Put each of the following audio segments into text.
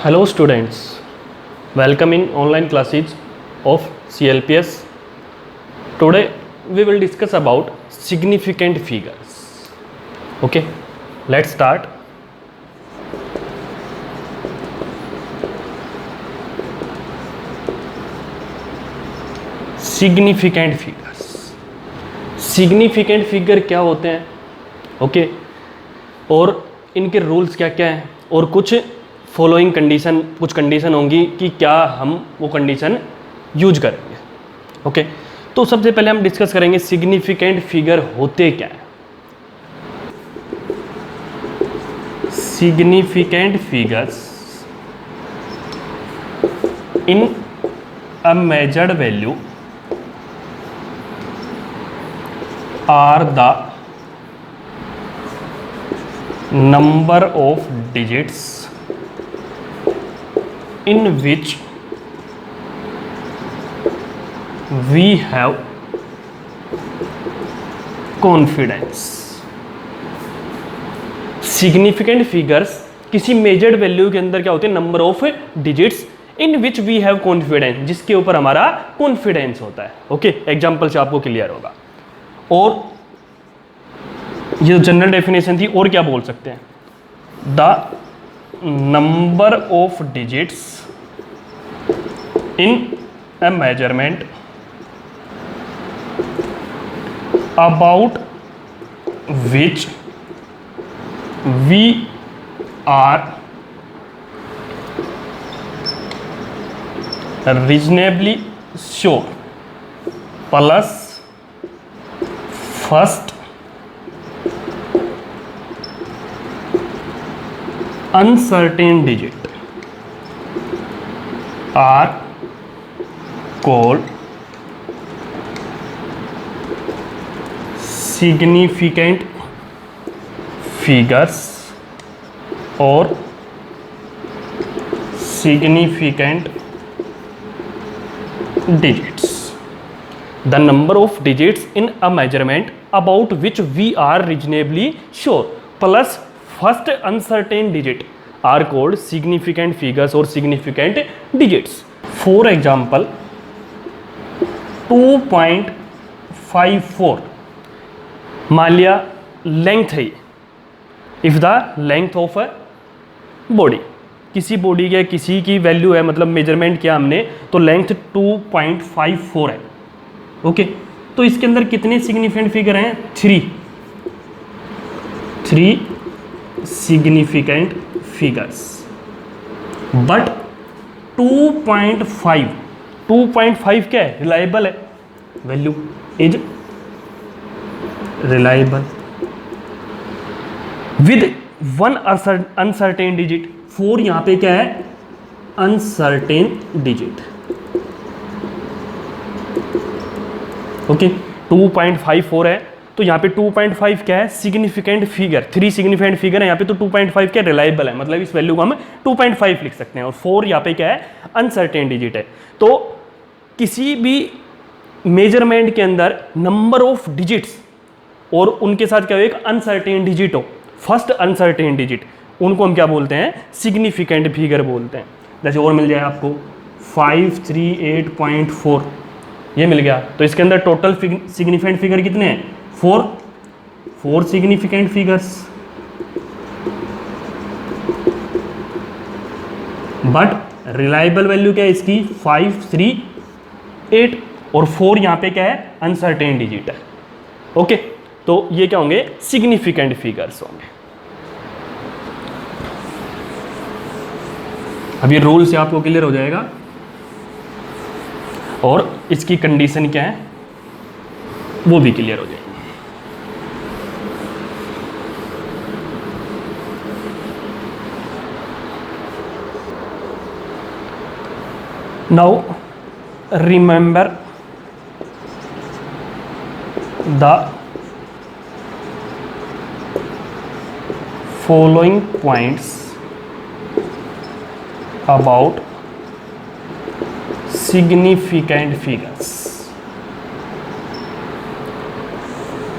Hello students, welcome in online classes of CLPS. Today we will discuss about significant figures. Okay, let's start. Significant figures. Significant figure क्या होते हैं? Okay और इनके rules क्या क्या हैं और कुछ फॉलोइंग कंडीशन, कुछ कंडीशन होंगी कि क्या हम वो कंडीशन यूज करेंगे. ओके तो सबसे पहले हम डिस्कस करेंगे सिग्निफिकेंट फिगर होते क्या है. Significant figures in a measured value are the number of digits in which we have confidence. Significant figures किसी मेजर्ड वैल्यू के अंदर क्या होते हैं? Number of digits in which we have confidence, जिसके ऊपर हमारा कॉन्फिडेंस होता है. ओके एग्जाम्पल से आपको क्लियर होगा. और ये जनरल डेफिनेशन थी. और क्या बोल सकते हैं? The number of digits in a measurement about which we are reasonably sure plus first uncertain digit are called significant figures or significant digits. The number of digits in a measurement about which we are reasonably sure plus first uncertain digit are called significant figures or significant digits. For example, 2.54 मान लिया length है. If the length of a body, किसी body के किसी की value है, मतलब measurement किया हमने तो लेंथ 2.54 है. ओके तो इसके अंदर कितने सिग्निफिकेंट फिगर हैं? 3 significant figures. But 2.5 क्या है? रिलायबल है. Value is reliable with one uncertain digit. 4 यहां पे क्या है? Uncertain digit. ओके 2.54 है तो यहाँ पे 2.5 क्या है? Significant figure. 3 सिग्निफिकेंट फिगर है यहाँ पे तो 2.5 क्या? रिलायबल है. मतलब इस वैल्यू को हम 2.5 लिख सकते हैं. और 4 यहाँ पे क्या है? अनसर्टेन डिजिट है. तो किसी भी मेजरमेंट के अंदर नंबर ऑफ डिजिट्स और उनके साथ क्या हो? एक अनसर्टेन डिजिट हो, फर्स्ट अनसर्टेन डिजिट, उनको हम क्या बोलते हैं? सिग्निफिकेंट फिगर बोलते हैं. जैसे और मिल जाए आपको 538.4 ये मिल गया. तो इसके अंदर टोटल सिग्निफिकेंट फिगर कितने हैं? 4 significant figures. But reliable value क्या है इसकी? 538 और 4 यहां पे क्या है? अनसर्टेन डिजिट है. ओके तो ये क्या होंगे? सिग्निफिकेंट फिगर्स होंगे. अब ये रूल से आपको क्लियर हो जाएगा और इसकी कंडीशन क्या है वो भी क्लियर हो जाएगी. Now remember the following points about significant figures.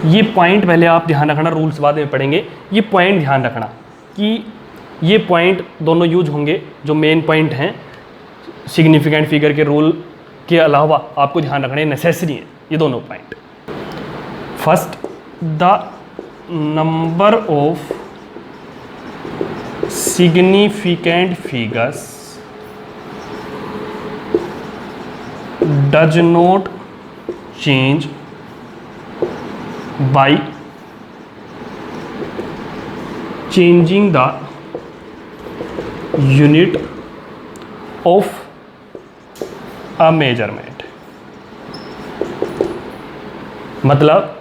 ये पॉइंट पहले आप ध्यान रखना, रूल्स बाद में पढ़ेंगे. ये पॉइंट ध्यान रखना कि ये पॉइंट दोनों यूज होंगे जो मेन पॉइंट हैं सिग्निफिकेंट फिगर के रूल के अलावा आपको ध्यान रखने नेसेसरी है ये दोनों point. First, the number of significant figures does not change by changing the unit of a measurement। मतलब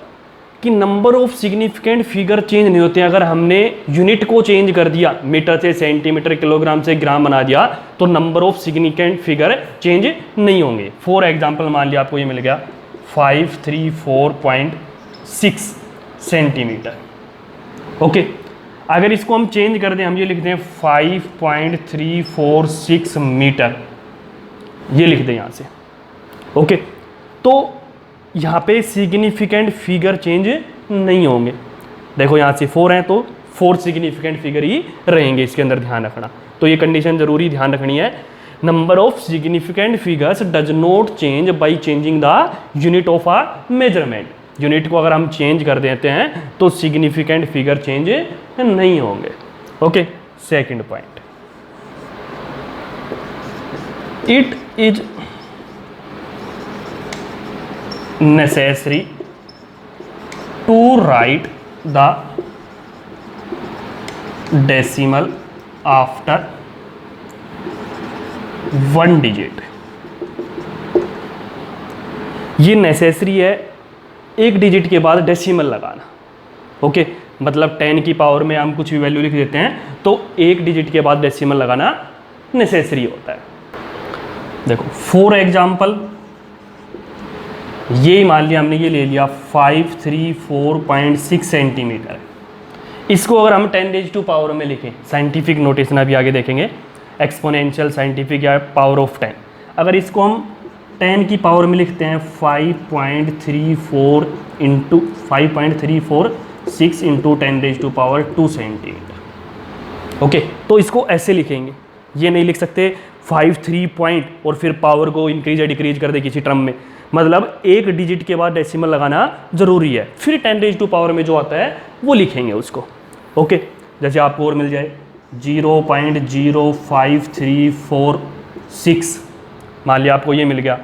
कि number of significant figure change नहीं होते अगर हमने यूनिट को चेंज कर दिया, मीटर से सेंटीमीटर, किलोग्राम से ग्राम बना दिया तो number of significant figure change नहीं होंगे। फॉर एग्जांपल मान लिया आपको ये मिल गया 534.6 सेंटीमीटर। ओके, अगर इसको हम चेंज कर दें, हम ये लिखते हैं 5.346 मीटर, ये लिख दें यहाँ से। ओके, तो यहाँ पे सिग्निफिकेंट फिगर चेंज नहीं होंगे। देखो यहाँ से 4 हैं तो 4 सिग्निफिकेंट फिगर ही रहेंगे, इसके अंदर ध्यान रखना। तो ये कंडीशन जरूरी ध्यान रखनी है। Number of significant figures does not change by changing the unit of a measurement. Unit को अगर हम चेंज कर देते हैं तो सिग्निफिकेंट फिगर चेंज नहीं होंगे। Okay, second point, it is necessary to write the decimal after 1 digit। ये नेसेसरी है एक डिजिट के बाद डेसिमल लगाना। ओके, मतलब 10 की पावर में हम कुछ भी वैल्यू लिख देते हैं तो एक डिजिट के बाद डेसिमल लगाना नेसेसरी होता है। देखो फॉर एग्जाम्पल, ये मान लिया हमने ये ले लिया 534.6 सेंटीमीटर। इसको अगर हम 10⁻² में लिखें, साइंटिफिक नोटेशन अभी आगे देखेंगे, एक्सपोनेंशियल, साइंटिफिक या पावर ऑफ 10। अगर इसको हम 10 की पावर में लिखते हैं 5.346 इंटू 10⁻² सेंटीमीटर। ओके, तो इसको ऐसे लिखेंगे, ये नहीं लिख सकते 53 पॉइंट और फिर पावर को इंक्रीज या डिक्रीज कर दे किसी टर्म में। मतलब एक डिजिट के बाद डेसिमल लगाना जरूरी है, फिर 10⁻² में जो आता है वो लिखेंगे उसको। ओके, जैसे आपको और मिल जाए 0.05346, मान लिया आपको ये मिल गया,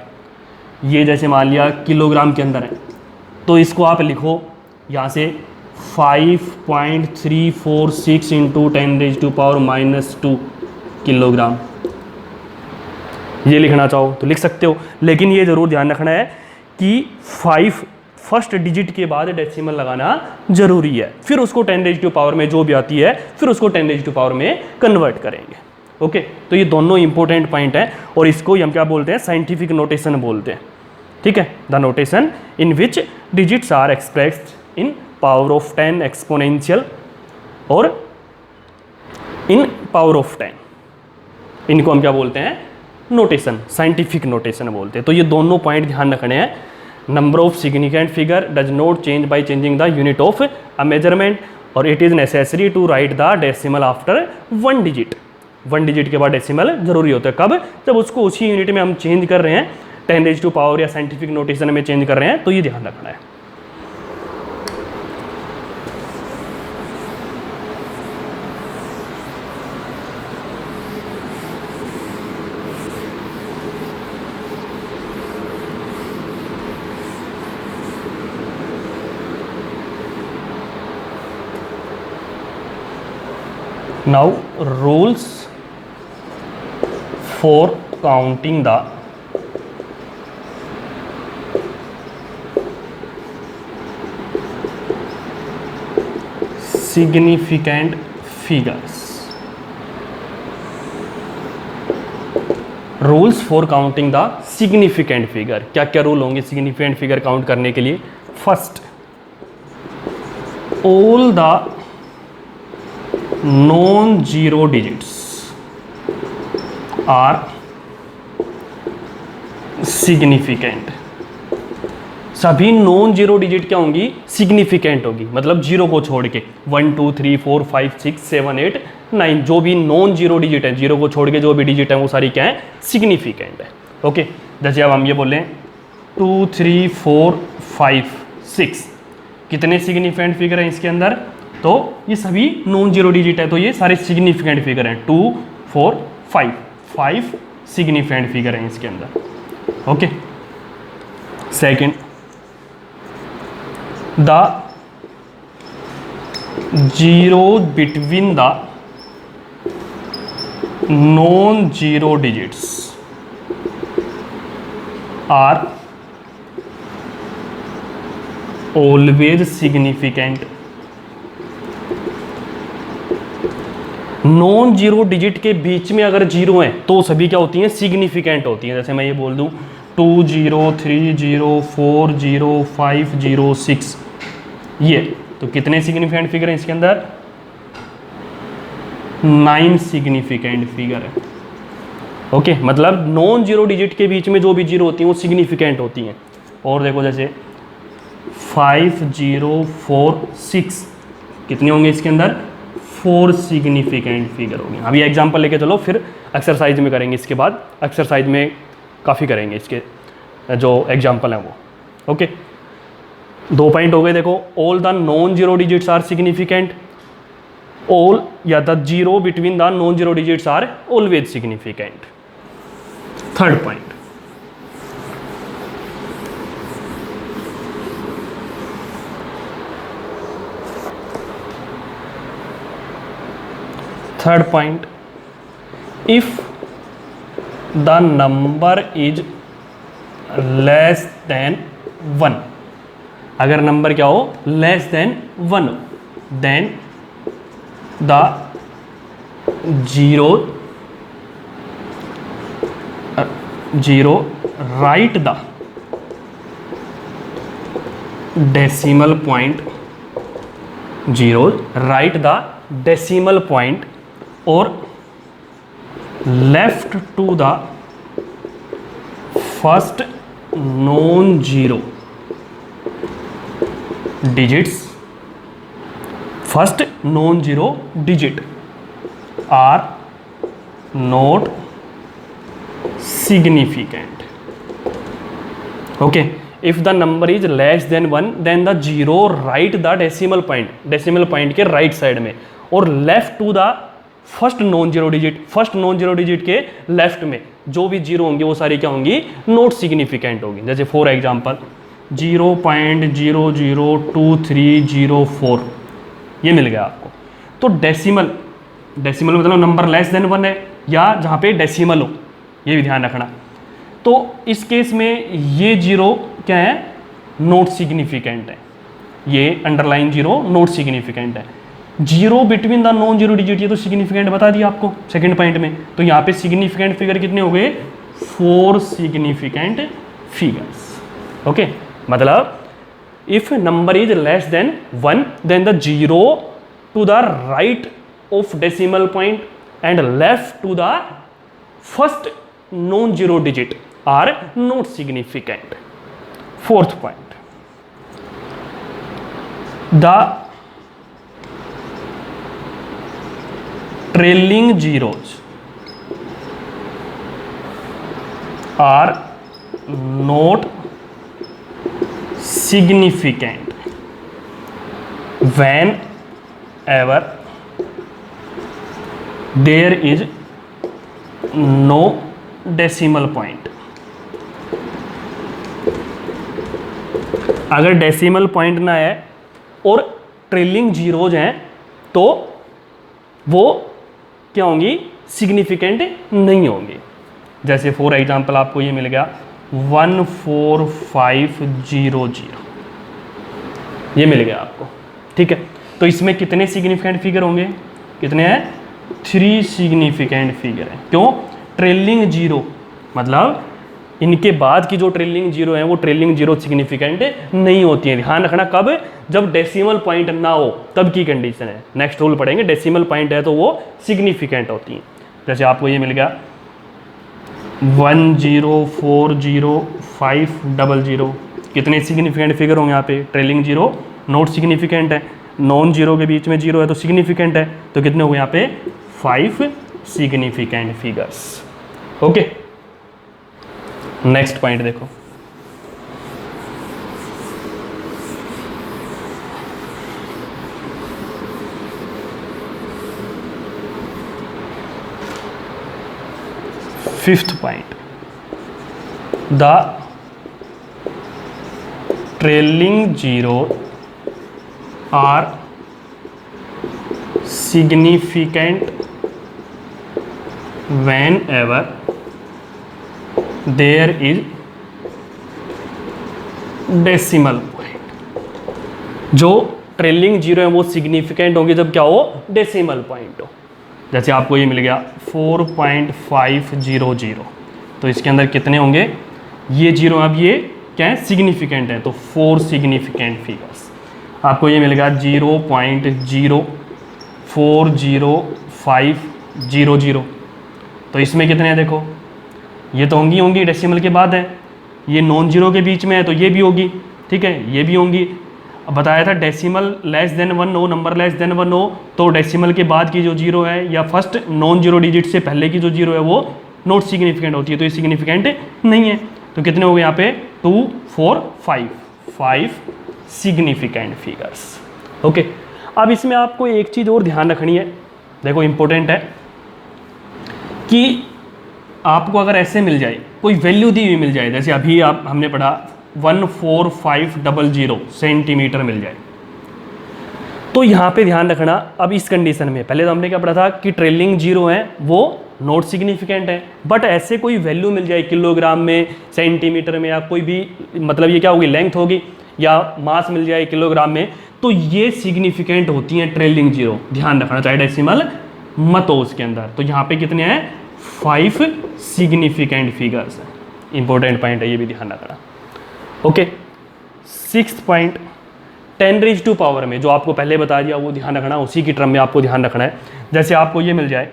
ये जैसे मान लिया किलोग्राम के अंदर है तो इसको आप लिखो यहाँ से 5.346 इंटू 10⁻² किलोग्राम। ये लिखना चाहो तो लिख सकते हो, लेकिन ये ज़रूर ध्यान रखना है कि 5 फर्स्ट डिजिट के बाद डेसिमल लगाना ज़रूरी है, फिर उसको 10⁻² में जो भी आती है फिर उसको 10⁻² में कन्वर्ट करेंगे। ओके, तो ये दोनों इंपॉर्टेंट पॉइंट हैं और इसको हम क्या बोलते हैं, साइंटिफिक नोटेशन बोलते हैं। ठीक है, the notation in which digits are expressed in power of 10 exponential और इन पावर ऑफ 10, इनको हम क्या बोलते हैं, नोटेशन, साइंटिफिक नोटेशन बोलते हैं। तो ये दोनों पॉइंट ध्यान रखने हैं। Number of significant figure does not change by changing the unit of a measurement और it is necessary to write the decimal after 1 digit. 1 digit के बाद डेसिमल जरूरी होता है, कब, जब उसको उसी यूनिट में हम चेंज कर रहे हैं, 10⁻² या साइंटिफिक नोटेशन में चेंज कर रहे हैं, तो ये ध्यान रखना है। Now rules for counting the significant figures। Rules for counting the significant figure, क्या क्या रूल होंगे सिग्निफिकेंट फिगर काउंट करने के लिए। First, all the non-zero digits are significant। सभी नॉन जीरो डिजिट क्या होंगी, सिग्निफिकेंट होगी, मतलब जीरो को छोड़ के 1 2 3 4 5 6 7 8 9, जो भी नॉन जीरो डिजिट है, जीरो को छोड़ के जो भी डिजिट है वो सारी क्या है, सिग्निफिकेंट है। ओके, जैसे अब हम ये बोलें 2 3 4 5 6, कितने सिग्निफिकेंट फिगर हैं इसके अंदर, तो ये सभी नॉन जीरो डिजिट है, तो ये सारे सिग्निफिकेंट फिगर हैं। 2 4 5 सिग्निफिकेंट फिगर हैं इसके अंदर। Okay, second, the zero between the non zero digits are always significant. Non zero digit के बीच में अगर जीरो है तो सभी क्या होती हैं, सिग्निफिकेंट होती हैं। जैसे मैं ये बोल दूं 2 0 3 0 4 0 5 0 6, ये तो कितने सिग्निफिकेंट फिगर हैं इसके अंदर, 9 सिग्निफिकेंट फिगर है। ओके, मतलब नॉन जीरो डिजिट के बीच में जो भी जीरो होती हैं वो सिग्निफिकेंट होती हैं। और देखो जैसे 5 0 4 6, कितने होंगे इसके अंदर, 4 सिग्निफिकेंट फिगर होंगे। अभी एग्जांपल लेके चलो, फिर एक्सरसाइज में करेंगे, इसके बाद एक्सरसाइज में काफ़ी करेंगे इसके जो एग्जांपल हैं वो। ओके, 2 पॉइंट हो गए। देखो, all the non zero digits are significant, all या the zero between the non zero digits are always significant. Third point, if the number is less than 1, अगर नंबर क्या हो, less than 1, then the zero right the decimal point, zero right the decimal point और left to the first non zero digits, first non zero digit are not significant. Okay, if the number is less than 1 then the zero right the decimal point, decimal point के right side में, और left to the first non zero digit, first non zero digit के left में जो भी zero होंगे वो सारी क्या होंगी, नॉट सिग्निफिकेंट होगी। जैसे फॉर एग्जांपल 0.002304, ये मिल गया आपको। तो डेसिमल, डेसिमल मतलब नंबर लेस देन 1 है या जहाँ पे डेसिमल हो, ये भी ध्यान रखना। तो इस केस में ये जीरो क्या है, नॉट सिग्निफिकेंट है, ये अंडरलाइन जीरो नॉट सिग्निफिकेंट है। Zero between the non zero digit, ये तो सिग्निफिकेंट बता दिया आपको सेकंड पॉइंट में। तो यहाँ पे सिग्निफिकेंट फिगर कितने हो गए, 4 सिग्निफिकेंट फिगर्स। ओके, मतलब if number is less than 1 then the zero to the right of decimal point and left to the first non zero digit are not significant. Fourth point, the trailing zeros are not significant whenever there is no decimal point। अगर decimal point ना है और trailing zeros हैं तो वो क्या होंगी, significant नहीं होंगी। जैसे फॉर एग्जांपल आपको ये मिल गया 14500, ये मिल गया आपको, ठीक है। तो इसमें कितने सिग्निफिकेंट फिगर होंगे, कितने हैं, 3 सिग्निफिकेंट फिगर हैं। क्यों, ट्रेलिंग जीरो, मतलब इनके बाद की जो ट्रेलिंग जीरो है वो ट्रेलिंग जीरो सिग्निफिकेंट नहीं होती है। ध्यान रखना, कब, जब डेसिमल पॉइंट ना हो तब की कंडीशन है। नेक्स्ट रूल पढ़ेंगे, डेसिमल पॉइंट है तो वो सिग्निफिकेंट होती हैं। जैसे आपको ये मिल गया 1040500, कितने सिग्निफिकेंट फिगर होंगे यहाँ पे, ट्रेलिंग जीरो नॉट सिग्निफिकेंट है, नॉन जीरो के बीच में जीरो है तो सिग्निफिकेंट है, तो कितने हो गए यहाँ पे 5 significant figures. Okay, next point देखो, fifth point, the trailing zero are significant whenever there is decimal point। जो ट्रेलिंग जीरो है वो सिग्निफिकेंट होंगे जब क्या हो, डेसिमल पॉइंट हो। जैसे आपको ये मिल गया 4.500, तो इसके अंदर कितने होंगे, ये जीरो, अब ये क्या है, सिग्निफिकेंट है, तो 4 सिग्निफिकेंट फिगर्स। आपको ये मिल गया 0.040500, तो इसमें कितने हैं देखो, ये तो होंगी डेसिमल के बाद है, ये नॉन जीरो के बीच में है तो ये भी होगी, ठीक है, ये भी होंगी। अब बताया था डेसिमल लेस देन 1 हो, नंबर लेस देन 1 हो, तो डेसिमल के बाद की जो जीरो है या फर्स्ट नॉन जीरो डिजिट से पहले की जो जीरो है वो नॉट सिग्निफिकेंट होती है, तो ये सिग्निफिकेंट नहीं है। तो कितने हो गए यहाँ पे, 2, 4, 5 सिग्निफिकेंट फिगर्स। ओके, अब इसमें आपको एक चीज़ और ध्यान रखनी है, देखो इंपॉर्टेंट है कि आपको अगर ऐसे मिल जाए, कोई वैल्यू दी हुई मिल जाए, जैसे अभी हमने पढ़ा 14500 सेंटीमीटर मिल जाए, तो यहाँ पे ध्यान रखना। अब इस कंडीशन में पहले तो हमने क्या पढ़ा था कि ट्रेलिंग जीरो है वो नॉट सिग्निफिकेंट है, बट ऐसे कोई वैल्यू मिल जाए किलोग्राम में, सेंटीमीटर में, या कोई भी, मतलब ये क्या होगी, लेंथ होगी, या मास मिल जाए किलोग्राम में, तो ये सिग्निफिकेंट होती हैं ट्रेलिंग जीरो। ध्यान रखना, चाहे डेसिमल मत हो उसके अंदर। तो यहाँ पे कितने हैं, 5 सिग्निफिकेंट फिगर्स हैं। इंपॉर्टेंट पॉइंट है, ये भी ध्यान रखना। ओके, 6th पॉइंट, 10 पावर में, जो आपको पहले बता दिया वो ध्यान रखना, उसी की टर्म में आपको ध्यान रखना है। जैसे आपको ये मिल जाए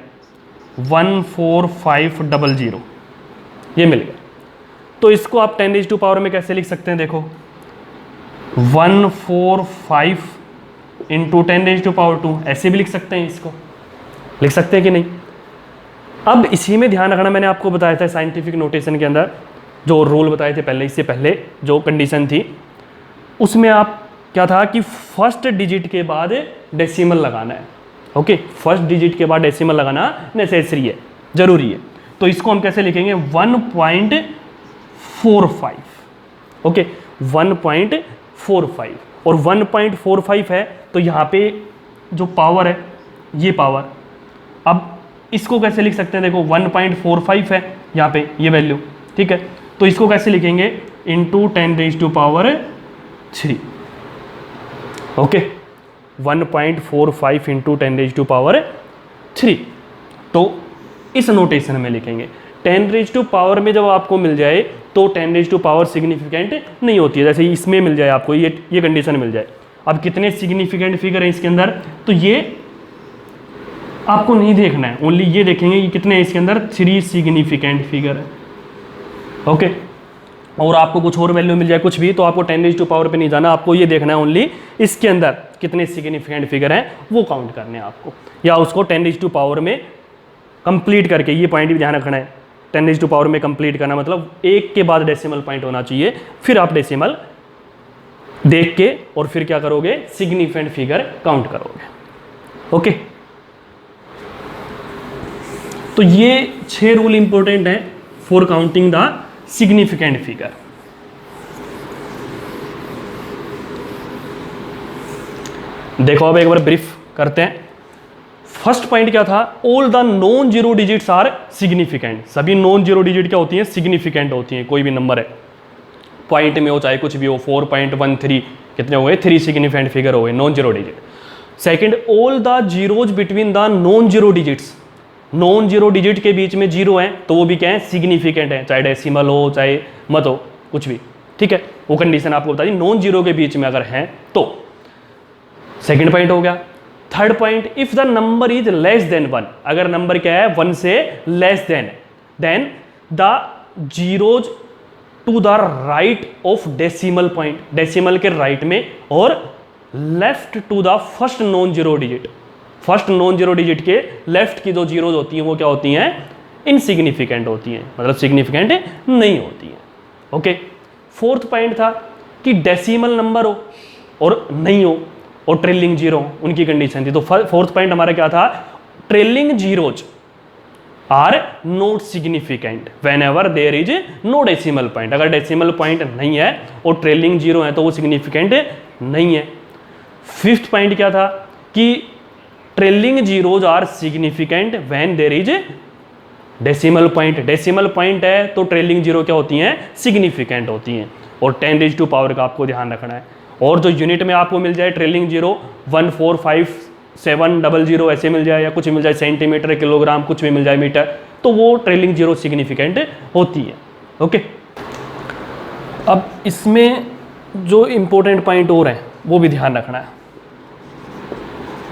14500, ये मिल गया, तो इसको आप 10 पावर में कैसे लिख सकते हैं, देखो 145 इंटू 10⁻², ऐसे भी लिख सकते हैं, इसको लिख सकते हैं कि नहीं। अब इसी में ध्यान रखना, मैंने आपको बताया था साइंटिफिक नोटेशन के अंदर जो रूल बताए थे पहले, इससे पहले जो कंडीशन थी उसमें आप क्या था कि फर्स्ट डिजिट के बाद डेसिमल लगाना है। ओके, फर्स्ट डिजिट के बाद डेसिमल लगाना नेसेसरी है, जरूरी है। तो इसको हम कैसे लिखेंगे, 1.45। ओके, 1.45, और 1.45 है तो यहाँ पे जो पावर है, ये पावर, अब इसको कैसे लिख सकते हैं, देखो 1.45 है यहाँ पे ये वैल्यू, ठीक है, तो इसको कैसे लिखेंगे, इंटू 10⁻³ ओके, 1.45 इंटू 10⁻³, तो इस नोटेशन में लिखेंगे। 10⁻² में जब आपको मिल जाए तो 10⁻² सिग्निफिकेंट नहीं होती है, जैसे इसमें मिल जाए आपको, ये कंडीशन मिल जाए। अब कितने सिग्निफिकेंट फिगर हैं इसके अंदर, तो ये आपको नहीं देखना है, ओनली ये देखेंगे कि कितने हैं इसके अंदर, 3 सिग्निफिकेंट फिगर है। ओके, और आपको कुछ और वैल्यू मिल जाए कुछ भी, तो आपको 10⁻² पे नहीं जाना, आपको ये देखना है ओनली इसके अंदर कितने सिग्निफिकेंट फिगर हैं वो काउंट करने हैं आपको, या उसको 10⁻² में कंप्लीट करके, ये पॉइंट भी ध्यान रखना है, 10⁻² में कंप्लीट करना मतलब एक के बाद डेसिमल पॉइंट होना चाहिए, फिर आप डेसिमल देख के और फिर क्या करोगे, सिग्निफिकेंट फिगर काउंट करोगे। ओके, तो ये 6 रूल इंपॉर्टेंट है for counting the significant figure. देखो अब एक बार ब्रीफ करते हैं। फर्स्ट पॉइंट क्या था, all the non zero digits are significant. सभी नॉन जीरो डिजिट क्या होती हैं, सिग्निफिकेंट होती हैं। कोई भी नंबर है, पॉइंट में हो चाहे कुछ भी हो, 4.13 कितने हो गए, 3 सिग्निफिकेंट फिगर हो गए, non zero digit. Second, all the zeros between the non zero digits. Non zero digit के बीच में जीरो है तो वो भी क्या है, सिग्निफिकेंट है, चाहे डेसिमल हो चाहे मत हो, कुछ भी, ठीक है, वो कंडीशन आपको बता दी, नॉन जीरो के बीच में अगर है तो। सेकंड पॉइंट हो गया। Third point, if the number is less than 1, अगर नंबर क्या है 1 से less than, then the zeros to the right of decimal point, decimal के राइट में, और left to the first non zero digit, first non zero digit के left की जो जीरोज होती हैं वो क्या होती हैं, इनसिग्निफिकेंट होती हैं, मतलब सिग्निफिकेंट नहीं होती हैं। ओके, फोर्थ पॉइंट था कि डेसिमल नंबर हो और नहीं हो और ट्रेलिंग जीरो उनकी कंडीशन थी। तो फोर्थ पॉइंट हमारा क्या था, trailing zeros are not significant when ever there is no decimal point. अगर डेसिमल पॉइंट नहीं है और ट्रेलिंग जीरो है तो वो सिग्निफिकेंट नहीं है। फिफ्थ पॉइंट क्या था कि trailing zeros are significant when there is decimal point. Decimal point है तो ट्रेलिंग जीरो क्या होती हैं, सिग्निफिकेंट होती हैं। और 10⁻⁴ का आपको ध्यान रखना है। और जो यूनिट में आपको मिल जाए ट्रेलिंग जीरो 1457000 ऐसे मिल जाए, या कुछ मिल जाए सेंटीमीटर, किलोग्राम, कुछ भी मिल जाए मीटर, तो वो ट्रेलिंग जीरो सिग्निफिकेंट होती है। ओके, अब इसमें जो इंपॉर्टेंट पॉइंट और है वो भी ध्यान रखना है।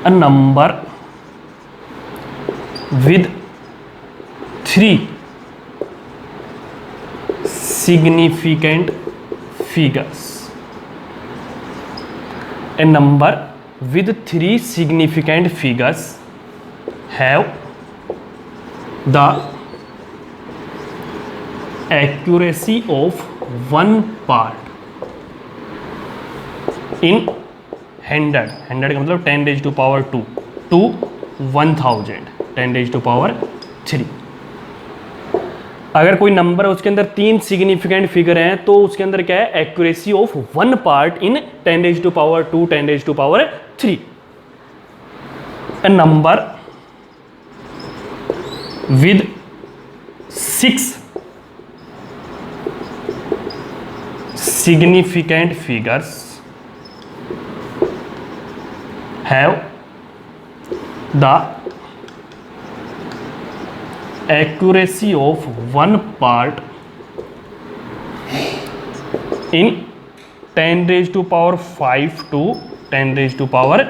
A number with 3 significant figures. A number with 3 significant figures have the accuracy of 1 part in 100 का मतलब 10⁻², to 1000 10⁻³ अगर कोई नंबर है उसके अंदर 3 सिग्निफिकेंट फिगर हैं तो उसके अंदर क्या है, accuracy of 1 part in 10⁻², 10⁻³ A number with 6 significant figures have the accuracy of 1 part in 10⁵ to 10⁻⁶।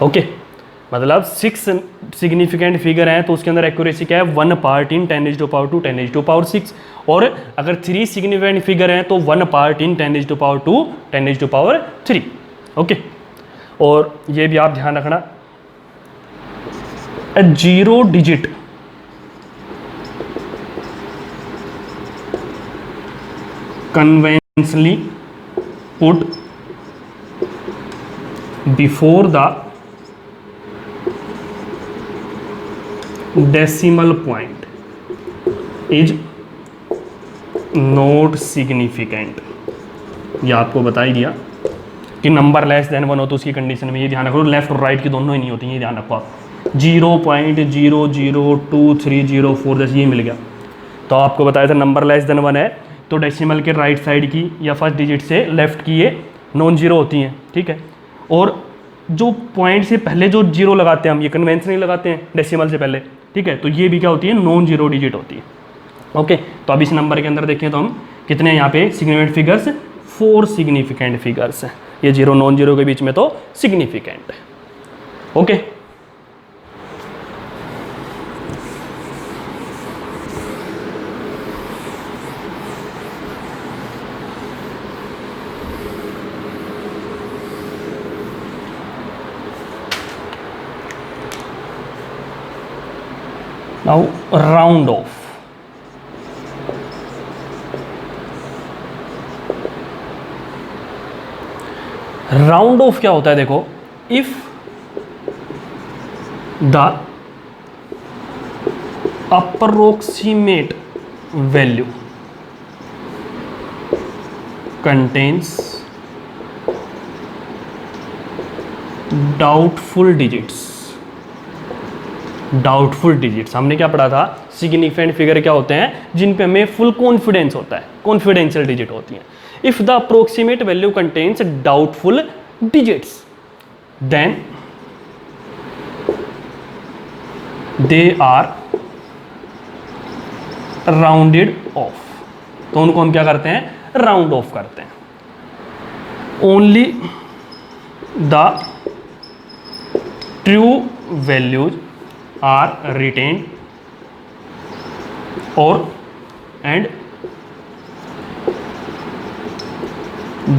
Okay, मतलब 6 सिग्निफिकेंट फिगर हैं तो उसके अंदर एक्यूरेसी क्या है, 1 पार्ट इन 10⁻² 10⁻⁶। और अगर 3 सिग्निफिकेंट फिगर हैं तो 1 पार्ट इन 10⁻² 10⁻�3। ओके, और ये भी आप ध्यान रखना, a 0 digit conventionally put before the decimal point is not significant। ये आपको बता ही दिया कि नंबर लेस देन 1 हो तो उसकी कंडीशन में ये ध्यान रखो, लेफ्ट और राइट की दोनों ही नहीं होती, ये ध्यान रखो आप। 0.00230 जैसे ये मिल गया तो आपको बताया था नंबर लेस देन 1 है तो डेसिमल के राइट साइड की या फर्स्ट डिजिट से लेफ्ट की ये नॉन जीरो होती हैं, ठीक है। और जो पॉइंट से पहले जो जीरो लगाते हैं हम, ये कन्वेंशनली लगाते हैं डेसिमल से पहले, ठीक है, तो ये भी क्या होती है, नॉन जीरो डिजिट होती है। ओके, तो अब इस नंबर के अंदर देखें तो हम कितने यहाँ पे सिग्निफिकेंट फिगर्स, 4 सिग्निफिकेंट फिगर्स हैं। ये जीरो नॉन जीरो के बीच में तो सिग्निफिकेंट है। Okay, now round of. Round of क्या होता है, देखो, if the approximate value contains doubtful digits. Doubtful digits हमने क्या पढ़ा था, सिग्निफिकेंट फिगर क्या होते हैं जिन पे हमें फुल कॉन्फिडेंस होता है, कॉन्फिडेंशियल डिजिट होती हैं। If the approximate value contains doubtful digits then they are rounded off. तो उनको हम क्या करते हैं, राउंड ऑफ करते हैं। Only the true values are retained or and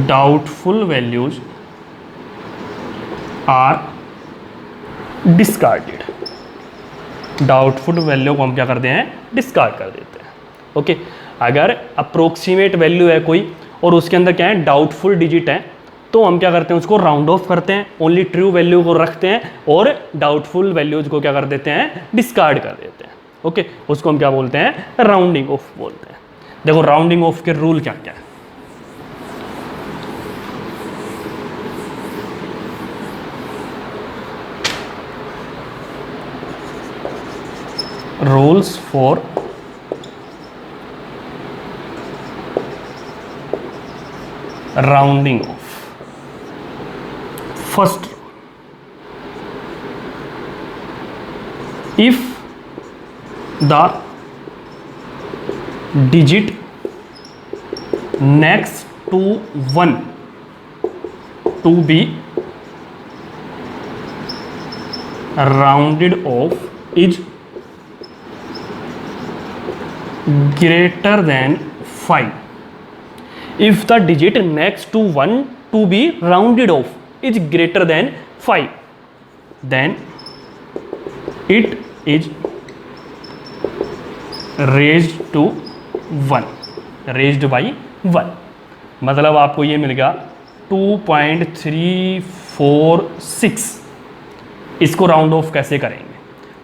doubtful values are discarded, doubtful value को हम क्या करते हैं, डिस्कार्ड कर देते हैं। ओके, अगर अप्रोक्सीमेट वैल्यू है कोई और उसके अंदर क्या है, डाउटफुल डिजिट है, तो हम क्या करते हैं, उसको राउंड ऑफ करते हैं, ओनली ट्रू वैल्यू को रखते हैं और डाउटफुल वैल्यूज को क्या कर देते हैं, डिस्कार्ड कर देते हैं। ओके, उसको हम क्या बोलते हैं, राउंडिंग ऑफ बोलते हैं। देखो राउंडिंग ऑफ के रूल क्या क्या है। Rules for rounding off. First, if the digit next to 1 to be rounded off is greater than 5. If the digit next to 1 to be rounded off is greater than 5, then it is raised to 1, raised by 1। मतलब आपको ये मिल गया 2.346। इसको round of कैसे करेंगे,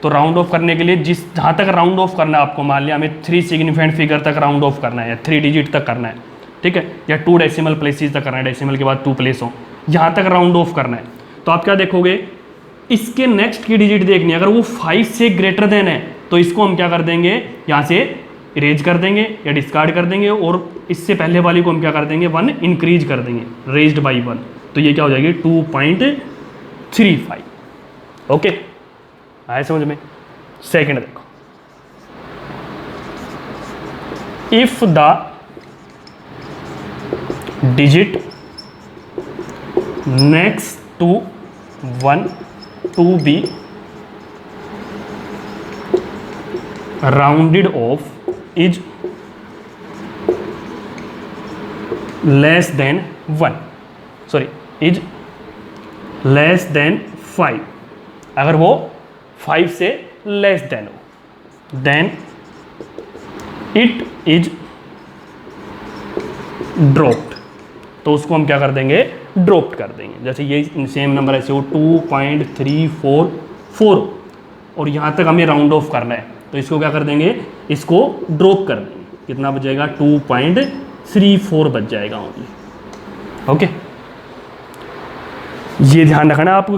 तो round of करने के लिए जहाँ तक राउंड ऑफ करना है आपको, मान लिया हमें 3 सिग्निफिकेंट फिगर तक राउंड ऑफ करना है या 3 डिजिट तक करना है, ठीक है, या 2 डेसिमल प्लेसेस तक करना है, डेसिमल के बाद 2 प्लेस हो, यहाँ तक राउंड ऑफ करना है, तो आप क्या देखोगे, इसके नेक्स्ट की डिजिट देखनी है, अगर वो 5 से ग्रेटर देन है तो इसको हम क्या कर देंगे, यहाँ से इरेज कर देंगे या डिस्कार्ड कर देंगे, और इससे पहले वाली को हम क्या कर देंगे, 1 इंक्रीज कर देंगे, रेज्ड बाई 1, तो ये क्या हो जाएगी 2.35। ओके, आए समझ में। सेकंड देखो, if the digit next to 1 to be rounded off is less than 1, sorry, is less than 5, अगर वो 5 से लेस देन हो, then it is dropped, तो उसको हम क्या कर देंगे, ड्रॉप्ड कर देंगे। जैसे ये सेम नंबर ऐसे हो 2.344 और यहाँ तक हमें राउंड ऑफ करना है, तो इसको क्या कर देंगे, इसको ड्रॉप कर देंगे, कितना बच जाएगा, 2.34 बच जाएगा ओनली। ओके, ये ध्यान रखना आपको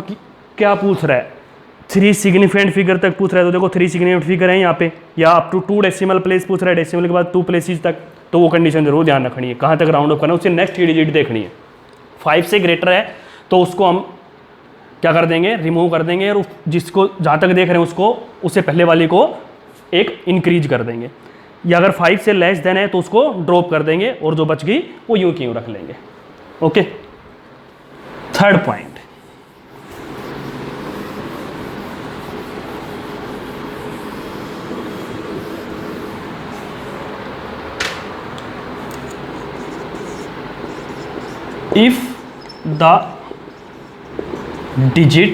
क्या पूछ रहा है, 3 सिग्निफिकेंट फिगर तक पूछ रहा है, तो देखो 3 सिग्निफिकेंट फिगर है यहाँ पे, या अप टू 2 डेसिमल प्लेस पूछ रहा है, डेसिमल के बाद 2 प्लेसेस तक, तो वो कंडीशन जरूर ध्यान रखनी है, कहाँ तक राउंड ऑफ करना है, उससे नेक्स्ट की डिजिट देखनी है। 5 से ग्रेटर है तो उसको हम क्या कर देंगे, रिमूव कर देंगे, और जिसको जहाँ तक देख रहे हैं उसको, उससे पहले वाली को एक इंक्रीज कर देंगे, या अगर 5 से लेस देन है तो उसको ड्रॉप कर देंगे, और जो बच गई वो यूं की यूं रख लेंगे। Okay, third point, if the digit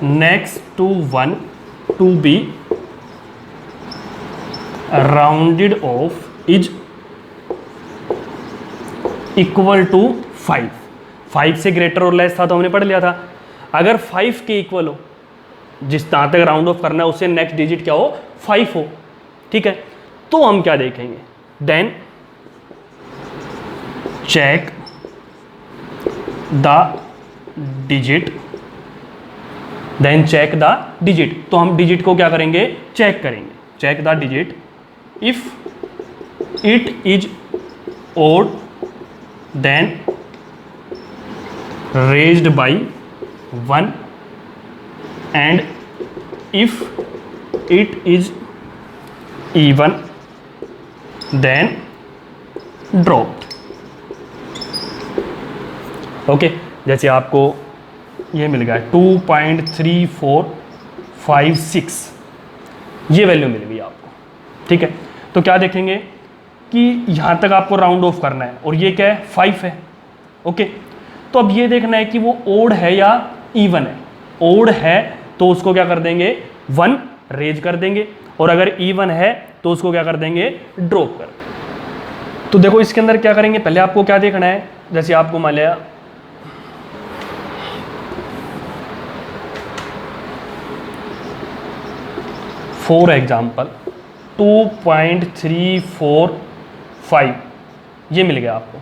next to 1 to be rounded off is equal to 5, 5 से ग्रेटर और लेस था तो हमने पढ़ लिया था, अगर 5 के इक्वल हो, जिस जहाँ तक राउंड ऑफ करना है उससे नेक्स्ट डिजिट क्या हो, 5 हो, ठीक है, तो हम क्या देखेंगे, then check the digit, then check the digit, तो हम डिजिट को क्या करेंगे, चेक करेंगे, check the digit, if it is odd then raised by 1 and if it is even then dropped. Okay, जैसे आपको ये मिल गया 2.3456, ये वैल्यू मिल गई आपको, ठीक है, तो क्या देखेंगे कि यहाँ तक आपको राउंड ऑफ करना है, और ये क्या है, 5 है। ओके, तो अब ये देखना है कि वो ओड है या इवन है, ओड है तो उसको क्या कर देंगे, 1 रेज कर देंगे, और अगर इवन है तो उसको क्या कर देंगे, ड्रॉप कर देंगे। तो देखो इसके अंदर क्या करेंगे, पहले आपको क्या देखना है, जैसे आपको मान लिया फॉर एग्जाम्पल 2.345 ये मिल गया आपको।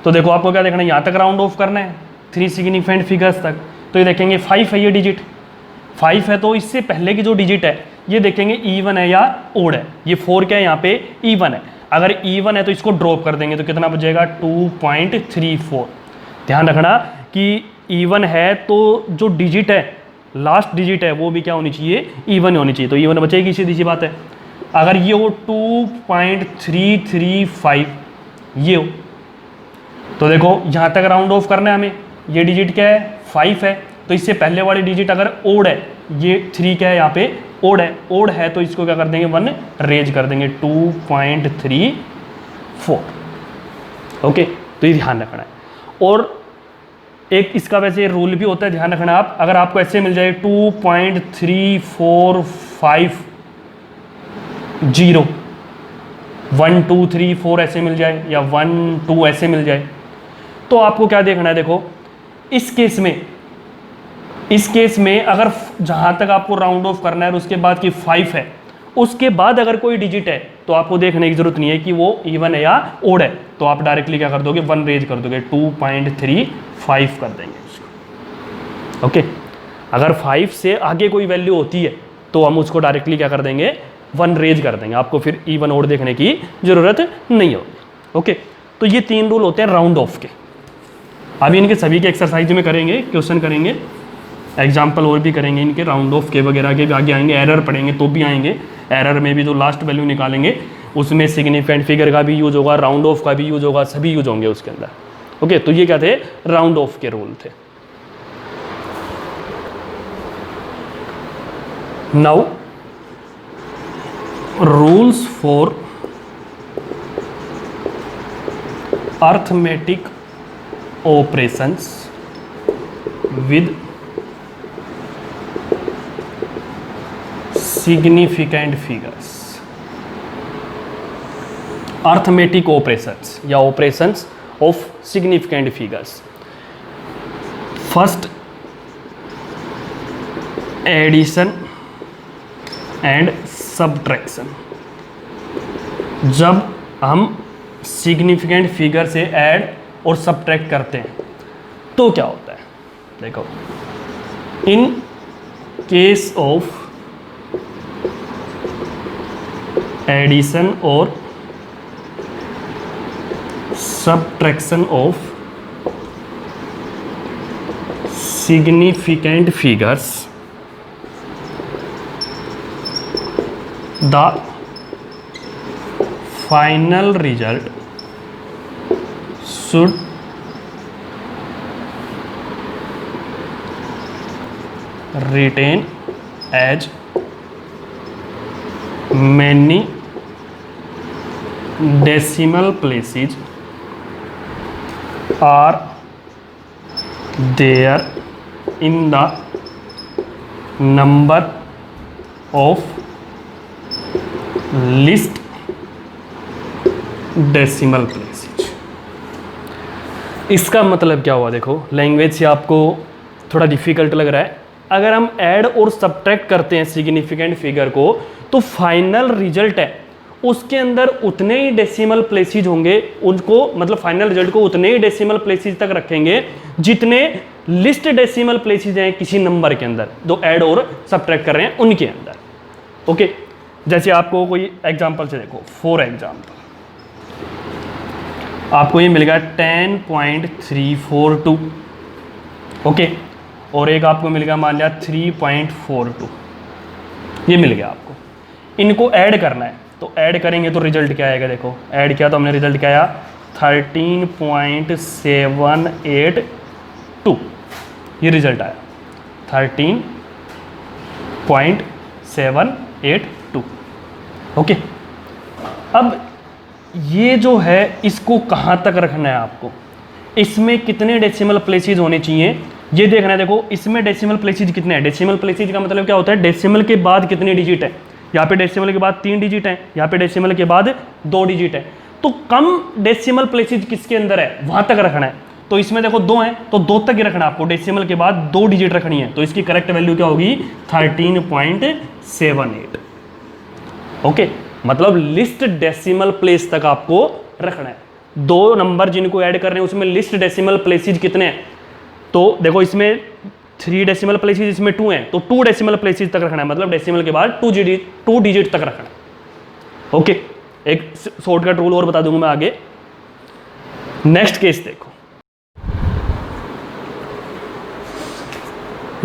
तो देखो आपको क्या देखना है, यहाँ तक राउंड ऑफ करना है 3 सिग्निफिकेंट फिगर्स तक। तो ये देखेंगे 5 है ये डिजिट, 5 है तो इससे पहले की जो डिजिट है ये देखेंगे इवन है या ओड है। ये 4 क्या है, यहाँ पे इवन है, अगर इवन है तो इसको ड्रॉप कर देंगे तो कितना बचेगा 2.34। ध्यान रखना कि इवन है तो जो डिजिट है, लास्ट डिजिट है वो भी क्या होनी चाहिए, इवन होनी चाहिए, तो इवन बचेगी, सीधी सी बात है। अगर ये हो 2.335 ये हो, तो देखो यहाँ तक राउंड ऑफ करना है हमें, ये डिजिट क्या है 5 है, तो इससे पहले वाली डिजिट अगर ओड है, ये 3 क्या है यहाँ पे ओड है, ओड है तो इसको क्या कर देंगे 1 रेज कर देंगे 2.34। ओके, तो ये ध्यान रखना है। और एक इसका वैसे रूल भी होता है, ध्यान रखना आप, अगर आपको ऐसे मिल जाए 2.345 1 2 3 4 ऐसे मिल जाए, या 1 2 ऐसे मिल जाए, तो आपको क्या देखना है, देखो इस केस में अगर जहाँ तक आपको राउंड ऑफ करना है और उसके बाद की 5 है, उसके बाद अगर कोई डिजिट है तो आपको देखने की जरूरत नहीं है कि वो इवन है या ओड है, तो आप डायरेक्टली क्या कर दोगे 1 रेज कर दोगे 2.35 कर देंगे उसको। ओके, अगर 5 से आगे कोई वैल्यू होती है तो हम उसको डायरेक्टली क्या कर देंगे 1 रेज कर देंगे, आपको फिर इवन ओड देखने की जरूरत नहीं होगी। ओके, तो ये 3 रूल होते हैं राउंड ऑफ के। अभी इनके सभी के एक्सरसाइज में करेंगे, क्वेश्चन करेंगे, एग्जाम्पल और भी करेंगे इनके, राउंड ऑफ के वगैरह के भी आगे आएंगे, एरर पढ़ेंगे तो भी आएंगे, एरर में भी जो लास्ट वैल्यू निकालेंगे उसमें सिग्निफिकेंट फिगर का भी यूज होगा, राउंड ऑफ का भी यूज होगा, सभी यूज होंगे उसके अंदर। ओके, तो ये क्या थे, राउंड ऑफ के रूल थे। Now rules for arithmetic operations with significant figures. Arithmetic operations या operations of significant figures. First, addition and subtraction. जब हम सिग्निफिकेंट फिगर से ऐड और सब्ट्रैक्ट करते हैं तो क्या होता है, देखो इन केस ऑफ एडिशन और subtraction of significant figures, the final result should retain as many decimal places are there in the number of least decimal places। इसका मतलब क्या हुआ, देखो लैंग्वेज से आपको थोड़ा डिफिकल्ट लग रहा है। अगर हम ऐड और सब्ट्रैक्ट करते हैं सिग्निफिकेंट फिगर को तो फाइनल रिजल्ट है उसके अंदर उतने ही डेसिमल प्लेसेस होंगे, उनको मतलब फाइनल रिजल्ट को उतने ही डेसिमल प्लेसेस तक रखेंगे जितने लिस्ट डेसिमल प्लेसेस हैं किसी नंबर के अंदर जो ऐड और सब्ट्रैक्ट कर रहे हैं उनके अंदर। ओके, जैसे आपको कोई एग्जांपल से देखो, फॉर एग्जांपल आपको ये मिल गया 10.342। ओके, और एक आपको मिल गया मान लिया 3.42, ये मिल गया आपको। इनको ऐड करना है तो ऐड करेंगे तो रिजल्ट क्या आएगा, देखो ऐड किया तो हमने रिजल्ट क्या आया 13.782, ये रिजल्ट आया 13.782। ओके, अब ये जो है इसको कहाँ तक रखना है आपको, इसमें कितने डेसिमल प्लेसेस होने चाहिए ये देखना है, देखो इसमें डेसिमल प्लेसेस कितने हैं। डेसिमल प्लेसेस का मतलब क्या होता है, डेसिमल के बाद कितने डिजिट है। यहाँ पे डेसिमल के बाद 3 डिजिट है, यहाँ पे डेसिमल के बाद 2 डिजिट है। तो कम डेसिमल प्लेसेस किसके अंदर है, वहां तक रखना है। तो इसमें देखो 2 है तो 2 तक ही रखना है आपको, डेसिमल के बाद 2 डिजिट रखनी है। तो इसकी करेक्ट वैल्यू क्या होगी, 13.78। ओके, मतलब लिस्ट डेसिमल प्लेस तक आपको रखना है। 2 नंबर जिनको ऐड कर रहे हैं उसमें लिस्ट डेसिमल प्लेसेस कितने हैं, तो देखो इसमें 3 डेसिमल प्लेसेस, इसमें 2 हैं, तो 2 डेसिमल प्लेसेस तक रखना है, मतलब डेसिमल के बाद 2 डिजिट तक रखना है। ओके, एक शॉर्टकट रूल और बता दूंगा मैं आगे। नेक्स्ट केस देखो,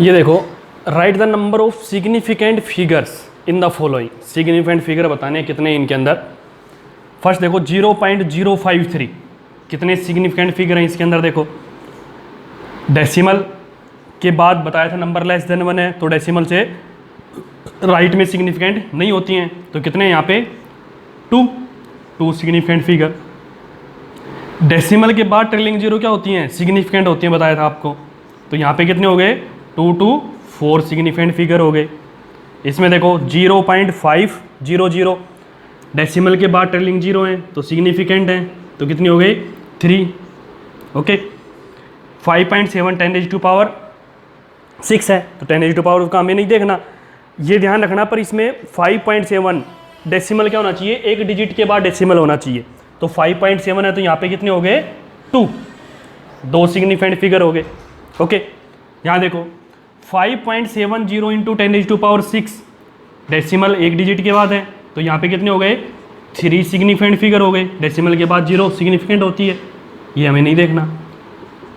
ये देखो, right the number of significant figures in the following. Significant figure बताने कितने इनके अंदर। फर्स्ट देखो 0.053, कितने सिग्निफिकेंट फिगर हैं इसके अंदर। देखो डेसिमल के बाद बताया था नंबर लेस देन 1 है, तो डेसिमल से राइट में सिग्निफिकेंट नहीं होती हैं, तो कितने यहाँ पे 2 सिग्निफिकेंट फिगर। डेसिमल के बाद ट्रेलिंग जीरो क्या होती हैं, सिग्निफिकेंट होती हैं, बताया था आपको। तो यहाँ पे कितने हो गए, 4 सिग्निफिकेंट फिगर हो गए। इसमें देखो 0.500, डेसिमल के बाद ट्रेलिंग जीरो हैं तो सिग्निफिकेंट हैं, तो कितनी हो गई 3। ओके, 5.7 10⁻⁶ है, तो 10⁻⁴ का हमें नहीं देखना, ये ध्यान रखना। पर इसमें 5.7 डेसिमल क्या होना चाहिए, एक डिजिट के बाद डेसिमल होना चाहिए। तो 5.7 है, तो यहाँ पे कितने हो गए 2 सिग्निफिकेंट फिगर हो गए। ओके, यहाँ देखो 5.70 इंटू 10⁻⁶, डेसिमल एक डिजिट के बाद है, तो यहाँ पे कितने हो गए 3 सिग्निफिकेंट फिगर हो गए। डेसिमल के बाद 0 सिग्निफिकेंट होती है, ये हमें नहीं देखना।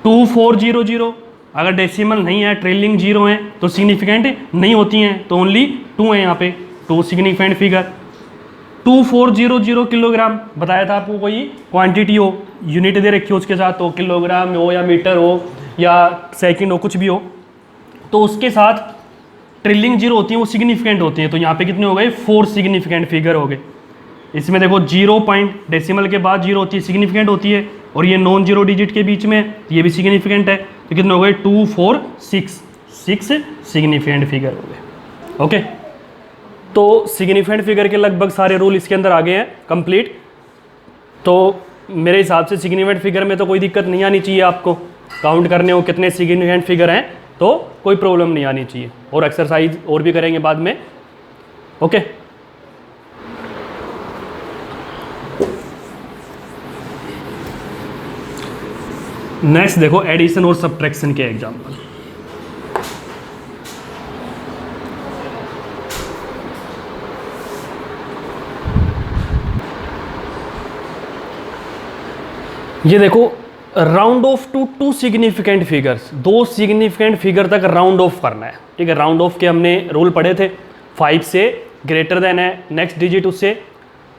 2400, अगर डेसिमल नहीं है, ट्रेलिंग जीरो है, तो सिग्निफिकेंट नहीं होती हैं, तो ओनली 2 है यहाँ पे, 2 सिग्निफिकेंट फिगर। 2400 किलोग्राम बताया था आपको, कोई क्वांटिटी हो, यूनिट दे रखी हो उसके साथ, तो किलोग्राम हो या मीटर हो या सेकंड हो, कुछ भी हो, तो उसके साथ ट्रिलिंग जीरो होती है, वो सिग्निफिकेंट होती है। तो यहाँ पे कितने हो गए 4 सिग्निफिकेंट फिगर हो गए। इसमें देखो 0 पॉइंट डेसिमल के बाद 0 होती है, सिग्निफिकेंट होती है, और ये नॉन जीरो डिजिट के बीच में, ये भी सिग्निफिकेंट है। तो कितने हो गए 2 4 6 सिग्निफिकेंट फिगर हो गए। ओके, तो सिग्निफिकेंट फिगर के लगभग सारे रूल इसके अंदर आ गए हैं कंप्लीट। तो मेरे हिसाब से सिग्निफिकेंट फिगर में तो कोई दिक्कत नहीं आनी चाहिए आपको, काउंट करने हो कितने सिग्निफिकेंट फिगर हैं तो कोई प्रॉब्लम नहीं आनी चाहिए। और एक्सरसाइज और भी करेंगे बाद में। ओके, नेक्स्ट देखो एडिशन और सब्ट्रैक्शन के एग्जांपल। ये देखो round off to 2 significant figures, 2 significant figure तक राउंड ऑफ करना है। ठीक है, राउंड ऑफ के हमने रूल पढ़े थे, 5 से ग्रेटर देन है नेक्स्ट डिजिट उससे,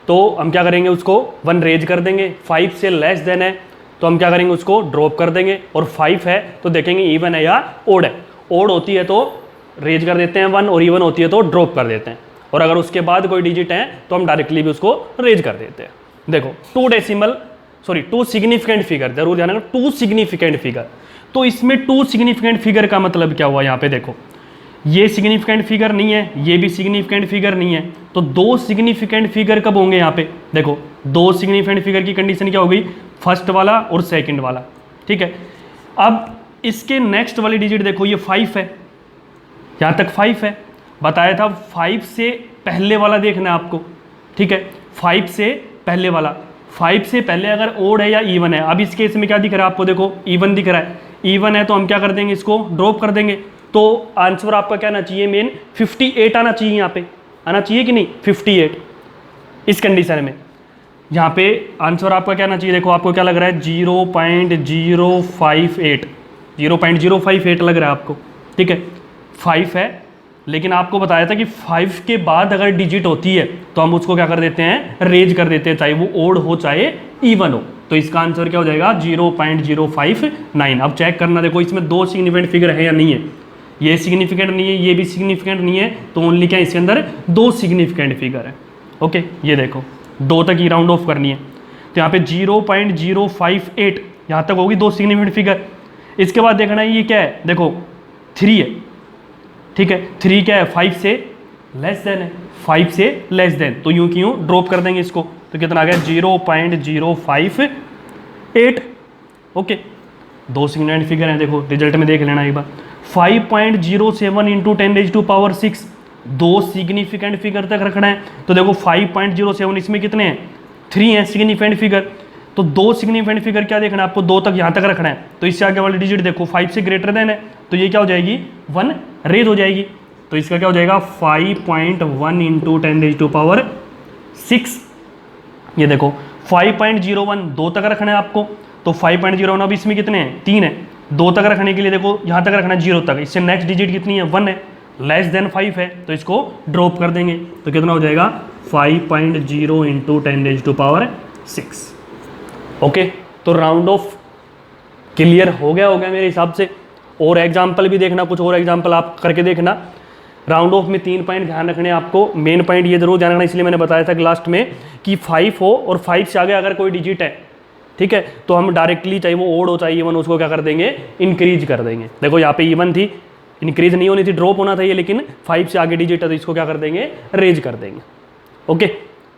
तो हम क्या करेंगे उसको 1 रेज कर देंगे। 5 से लेस देन है तो हम क्या करेंगे उसको ड्रॉप कर देंगे। और 5 है तो देखेंगे इवन है या ओड है। ओड होती है तो रेज कर देते हैं 1, और इवन होती है तो ड्रॉप कर देते हैं। और अगर उसके बाद कोई डिजिट है तो हम डायरेक्टली भी उसको रेज कर देते हैं। देखो 2 सिग्निफिकेंट फिगर, जरूर ध्यान रखना 2 सिग्निफिकेंट फिगर। तो इसमें 2 सिग्निफिकेंट फिगर का मतलब क्या हुआ, यहाँ पे देखो ये सिग्निफिकेंट फिगर नहीं है, ये भी सिग्निफिकेंट फिगर नहीं है, तो 2 सिग्निफिकेंट फिगर कब होंगे यहाँ पे। देखो 2 सिग्निफिकेंट फिगर की कंडीशन क्या हो गई, फर्स्ट वाला और सेकंड वाला। ठीक है, अब इसके नेक्स्ट वाली डिजिट देखो, ये 5 है, यहाँ तक 5 है, बताया था 5 से पहले वाला देखना है आपको। ठीक है, 5 से पहले वाला, 5 से पहले अगर ओड है या इवन है। अब इस केस में क्या दिख रहा है आपको, देखो इवन दिख रहा है। इवन है तो हम क्या कर देंगे, इसको ड्रॉप कर देंगे। तो आंसर आपका क्या आना चाहिए, मेन 58 आना चाहिए, यहाँ पे आना चाहिए कि नहीं 58 इस कंडीशन में। यहाँ पे आंसर आपका क्या आना चाहिए, देखो आपको क्या लग रहा है 0.058 लग रहा है आपको। ठीक है, 5 है, लेकिन आपको बताया था कि 5 के बाद अगर डिजिट होती है तो हम उसको क्या कर देते हैं, रेज कर देते हैं, चाहे वो ओड हो चाहे इवन हो। तो इसका आंसर क्या हो जाएगा 0.059। अब चेक करना, देखो इसमें 2 सिग्निफिकेंट फिगर है या नहीं है, ये सिग्निफिकेंट नहीं है, ये भी सिग्निफिकेंट नहीं है, तो ओनली क्या इसके अंदर 2 सिग्निफिकेंट फिगर है। ओके, ये देखो 2 तक ही राउंड ऑफ करनी है, तो यहाँ पे 0.058 यहाँ तक होगी 2 सिग्निफिकेंट फिगर। इसके बाद देखना है ये क्या है, देखो 3 है, ठीक है, 3 क्या है 5 से लेस देन है, 5 से लेस देन, तो यूं क्यों ड्रॉप कर देंगे इसको, तो कितना आ गया 0.058। ओके, दो सिग्निफिकेंट फिगर हैं, देखो रिजल्ट में देख लेना एक बार। 5.07 इंटू 10⁶, दो सिग्निफिकेंट फिगर तक रखना है, तो देखो 5.07 इसमें कितने हैं 3 हैं सिग्निफिकेंट फिगर, तो दो सिग्निफिकेंट फिगर क्या देखना है आपको, 2 तक यहाँ तक रखना है, तो इससे आगे वाली डिजिट देखो 5 से ग्रेटर देन है, तो ये क्या हो जाएगी 1 रेज हो जाएगी, तो इसका क्या हो जाएगा 5.1 इंटू 10⁶। ये देखो 5.01 2 तक रखना है आपको, तो 5.01 अब इसमें कितने हैं 3 है, 2 तक रखने के लिए देखो यहाँ तक रखना है 0 तक, इससे नेक्स्ट डिजिट कितनी है 1 है, लेस देन 5 है, तो इसको ड्रॉप कर देंगे, तो कितना हो जाएगा 5.0 इंटू 10⁶। ओके, तो राउंड ऑफ क्लियर हो गया मेरे हिसाब से। और एग्जाम्पल भी देखना, कुछ और एग्जाम्पल आप करके देखना। राउंड ऑफ में 3 पॉइंट ध्यान रखने आपको, मेन पॉइंट ये जरूर ध्यान रखना, इसलिए मैंने बताया था लास्ट में कि 5 हो और 5 से आगे अगर कोई डिजिट है, ठीक है, तो हम डायरेक्टली चाहे वो ओड हो चाहे इवन, उसको क्या कर देंगे इंक्रीज कर देंगे। देखो यहाँ पे इवन थी, इंक्रीज नहीं होनी थी, ड्रॉप होना था ये, लेकिन 5 से आगे डिजिट है तो इसको क्या कर देंगे रेज कर देंगे। ओके,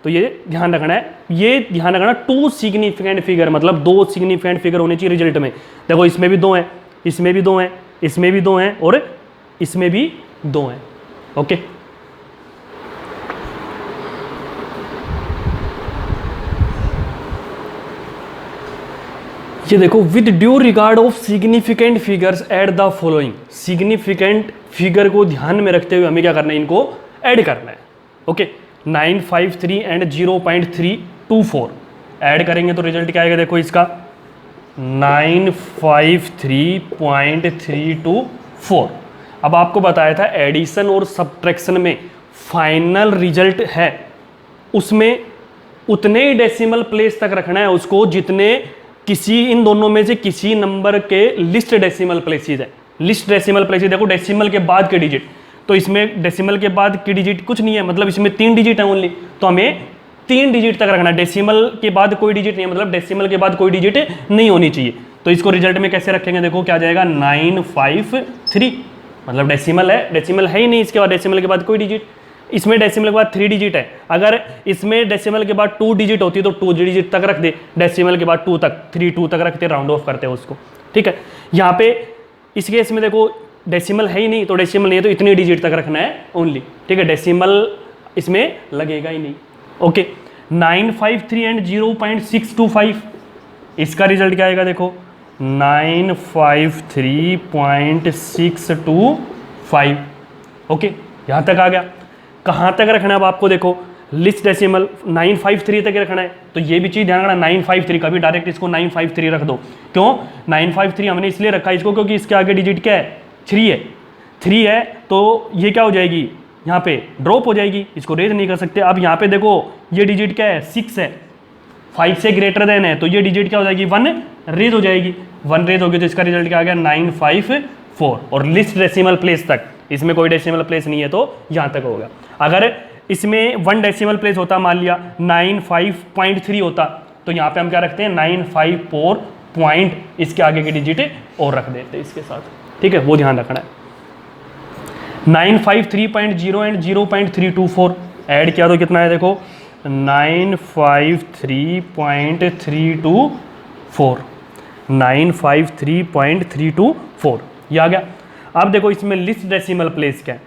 तो ये ध्यान रखना है, ये ध्यान रखना 2 सिग्निफिकेंट फिगर, मतलब 2 सिग्निफिकेंट फिगर होने चाहिए रिजल्ट में। देखो इसमें भी 2 हैं, इसमें भी 2 हैं, इसमें भी 2 हैं और इसमें भी 2 हैं। ओके, ये देखो with due regard of significant figures add the following, significant figure को ध्यान में रखते हुए हमें क्या करना है, इनको ऐड करना है। ओके, 953 एंड 0.324 ऐड करेंगे तो रिजल्ट क्या आएगा, देखो इसका 953.324। अब आपको बताया था एडिशन और सब्ट्रैक्शन में फाइनल रिजल्ट है उसमें उतने ही डेसिमल प्लेस तक रखना है उसको जितने किसी इन दोनों में से किसी नंबर के लिस्ट डेसिमल प्लेसेस है। लिस्ट डेसिमल प्लेसेस देखो डेसिमल के बाद के डिजिट, तो इसमें डेसिमल के बाद की डिजिट कुछ नहीं है, मतलब इसमें 3 डिजिट है ओनली, तो हमें 3 डिजिट तक रखना है। डेसिमल के बाद कोई डिजिट नहीं है, मतलब डेसिमल के बाद कोई डिजिट नहीं होनी चाहिए। तो इसको रिजल्ट में कैसे रखेंगे, देखो क्या जाएगा 953, मतलब डेसिमल है ही नहीं, इसके बाद डेसिमल के बाद कोई डिजिट, इसमें डेसिमल के बाद 3 डिजिट है। अगर इसमें डेसिमल के बाद 2 डिजिट होती तो 2 डिजिट तक रख दे, डेसिमल के बाद 2 तक 2 तक रखते, राउंड ऑफ करते हैं उसको, ठीक है। यहाँ पे इस केस में देखो डेसिमल है ही नहीं, तो डेसिमल नहीं है तो इतनी डिजिट तक रखना है ओनली, ठीक है, डेसिमल इसमें लगेगा ही नहीं। ओके, 953 एंड 0.625, इसका रिजल्ट क्या आएगा, देखो 953.625। ओके, यहाँ तक आ गया। कहाँ तक रखना है अब आपको, देखो लिस्ट डेसिमल 953 तक रखना है, तो ये भी चीज़ ध्यान रखना 953, कभी डायरेक्ट इसको 953 रख दो। क्यों 953 हमने इसलिए रखा इसको क्योंकि इसके आगे डिजिट क्या है 3 है, तो ये क्या हो जाएगी यहाँ पे ड्रॉप हो जाएगी, इसको रेज नहीं कर सकते। अब यहाँ पे देखो ये डिजिट क्या है 6 है, 5 से ग्रेटर देन है, तो ये डिजिट क्या हो जाएगी 1 रेज हो जाएगी, 1 रेज होगी, तो इसका रिजल्ट क्या आ गया 954। और लिस्ट डेसिमल प्लेस तक, इसमें कोई डेसिमल प्लेस नहीं है तो यहाँ तक होगा। अगर इसमें 1 डेसिमल प्लेस होता, मान लिया 95.3 होता, तो यहाँ पे हम क्या रखते हैं 954 पॉइंट, इसके आगे की डिजिट और रख देते हैं इसके साथ, ठीक है, वो ध्यान रखना है। 953.0 एंड 0.324 ऐड किया तो कितना है, देखो 953.324, 953.324 ये आ गया। अब देखो इसमें लिस्ट डेसिमल प्लेस क्या है,